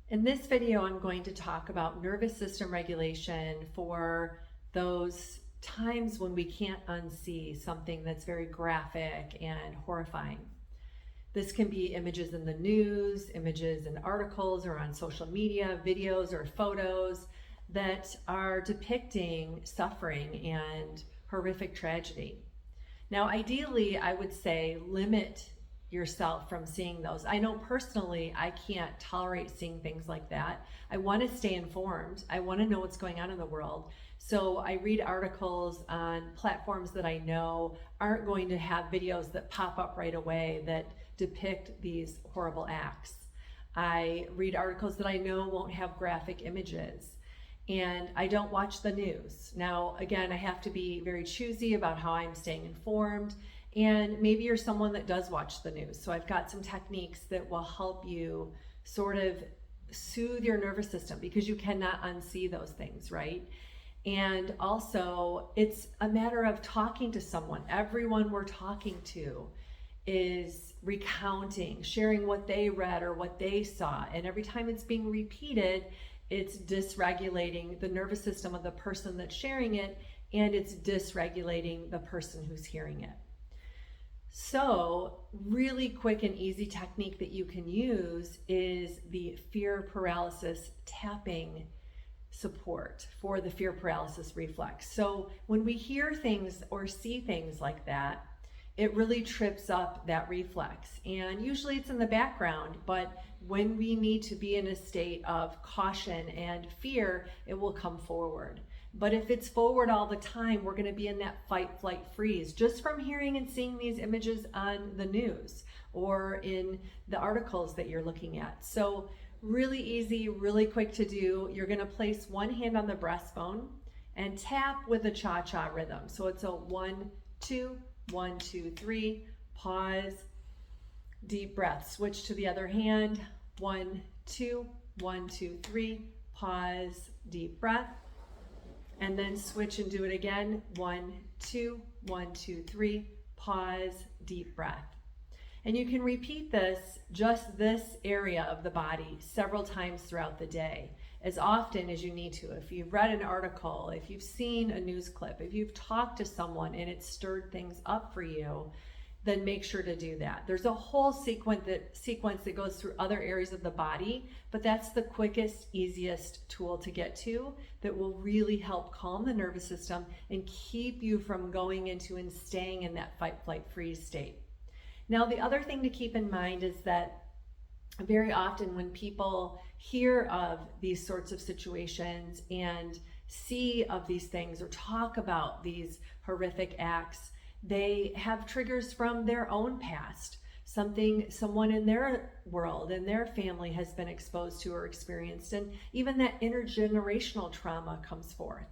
In this video, I'm going to talk about nervous system regulation for those times when we can't unsee something that's very graphic and horrifying. This can be images in the news, images in articles or on social media, videos or photos that are depicting suffering and horrific tragedy. Now, ideally, I would say limit yourself from seeing those. I know personally I can't tolerate seeing things like that. I want to stay informed. I want to know what's going on in the world. So I read articles on platforms that I know aren't going to have videos that pop up right away that depict these horrible acts. I read articles that I know won't have graphic images. And I don't watch the news. Now, again, I have to be very choosy about how I'm staying informed. And maybe you're someone that does watch the news. So I've got some techniques that will help you sort of soothe your nervous system, because you cannot unsee those things, right? And also, it's a matter of talking to someone. Everyone we're talking to is recounting, sharing what they read or what they saw. And every time it's being repeated, it's dysregulating the nervous system of the person that's sharing it, and it's dysregulating the person who's hearing it. So, really quick and easy technique that you can use is the fear paralysis tapping support for the fear paralysis reflex. So, when we hear things or see things like that, it really trips up that reflex. And usually it's in the background, but when we need to be in a state of caution and fear, it will come forward. But if it's forward all the time, we're going to be in that fight, flight, freeze just from hearing and seeing these images on the news or in the articles that you're looking at. So really easy, really quick to do. You're going to place one hand on the breastbone and tap with a cha-cha rhythm. So it's a 1, 2, 1, 2, 3, pause, deep breath. Switch to the other hand. 1, 2, 1, 2, 3, pause, deep breath. And then switch and do it again. 1, 2, 1, 2, 3, pause, deep breath. And you can repeat this, just this area of the body, several times throughout the day, as often as you need to. If you've read an article, if you've seen a news clip, if you've talked to someone and it stirred things up for you, then make sure to do that. There's a whole sequence that goes through other areas of the body, but that's the quickest, easiest tool to get to that will really help calm the nervous system and keep you from going into and staying in that fight, flight, freeze state. Now, the other thing to keep in mind is that very often when people hear of these sorts of situations and see of these things or talk about these horrific acts, they have triggers from their own past, something someone in their world and their family has been exposed to or experienced, and even that intergenerational trauma comes forth.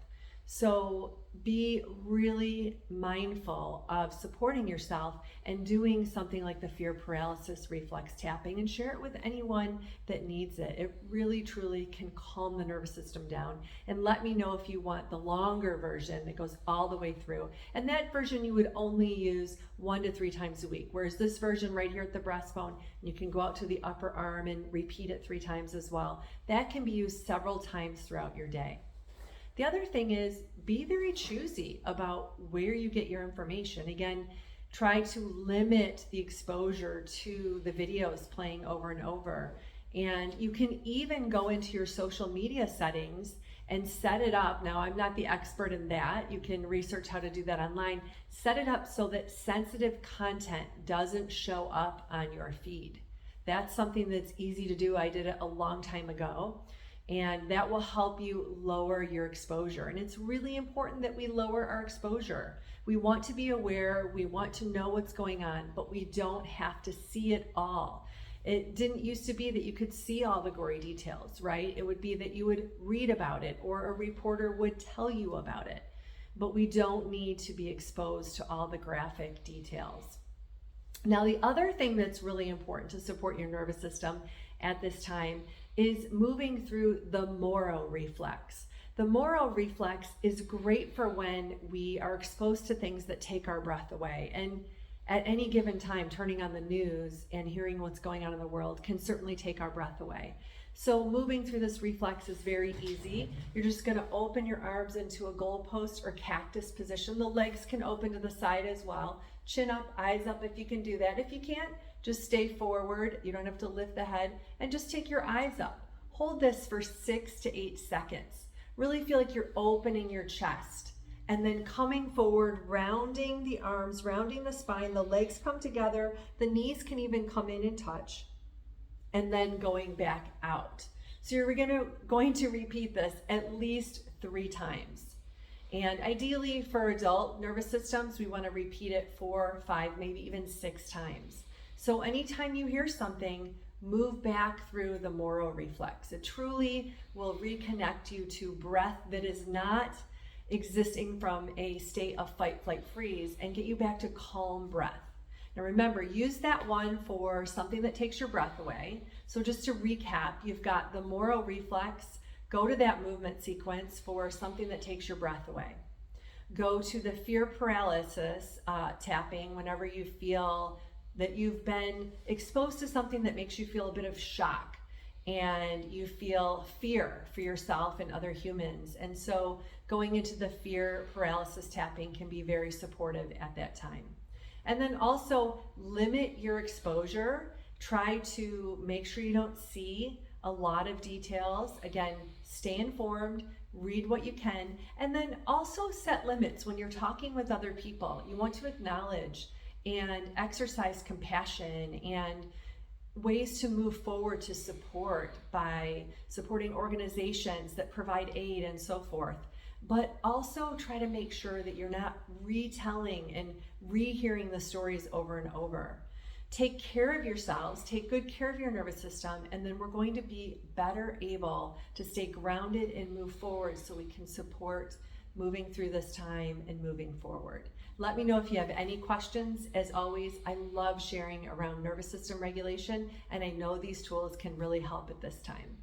So be really mindful of supporting yourself and doing something like the fear paralysis reflex tapping, and share it with anyone that needs it. It really, truly can calm the nervous system down. And let me know if you want the longer version that goes all the way through. And that version you would only use 1 to 3 times a week. Whereas this version right here at the breastbone, you can go out to the upper arm and repeat it 3 times as well. That can be used several times throughout your day. The other thing is, be very choosy about where you get your information. Again, try to limit the exposure to the videos playing over and over. And you can even go into your social media settings and set it up. Now, I'm not the expert in that. You can research how to do that online. Set it up so that sensitive content doesn't show up on your feed. That's something that's easy to do. I did it a long time ago. And that will help you lower your exposure. And it's really important that we lower our exposure. We want to be aware, we want to know what's going on, but we don't have to see it all. It didn't used to be that you could see all the gory details, right? It would be that you would read about it or a reporter would tell you about it. But we don't need to be exposed to all the graphic details. Now, the other thing that's really important to support your nervous system at this time is moving through the Moro reflex. The Moro reflex is great for when we are exposed to things that take our breath away. And at any given time, turning on the news and hearing what's going on in the world can certainly take our breath away. So moving through this reflex is very easy. You're just going to open your arms into a goalpost or cactus position. The legs can open to the side as well. Chin up, eyes up if you can do that. If you can't, just stay forward. You don't have to lift the head, and just take your eyes up. Hold this for 6 to 8 seconds. Really feel like you're opening your chest, and then coming forward, rounding the arms, rounding the spine, the legs come together, the knees can even come in and touch, and then going back out. So you're going to repeat this at least 3 times. And ideally for adult nervous systems, we want to repeat it 4, 5, maybe even 6 times. So anytime you hear something, move back through the Moro reflex. It truly will reconnect you to breath that is not existing from a state of fight, flight, freeze, and get you back to calm breath. Now remember, use that one for something that takes your breath away. So just to recap, you've got the Moro reflex. Go to that movement sequence for something that takes your breath away. Go to the fear paralysis tapping whenever you feel that you've been exposed to something that makes you feel a bit of shock and you feel fear for yourself and other humans. And so going into the fear paralysis tapping can be very supportive at that time. And then also limit your exposure. Try to make sure you don't see a lot of details. Again, stay informed, read what you can, and then also set limits when you're talking with other people. You want to acknowledge and exercise compassion and ways to move forward to support by supporting organizations that provide aid and so forth. But also try to make sure that you're not retelling and rehearing the stories over and over. Take care of yourselves, take good care of your nervous system, and then we're going to be better able to stay grounded and move forward so we can support moving through this time and moving forward. Let me know if you have any questions. As always, I love sharing around nervous system regulation, and I know these tools can really help at this time.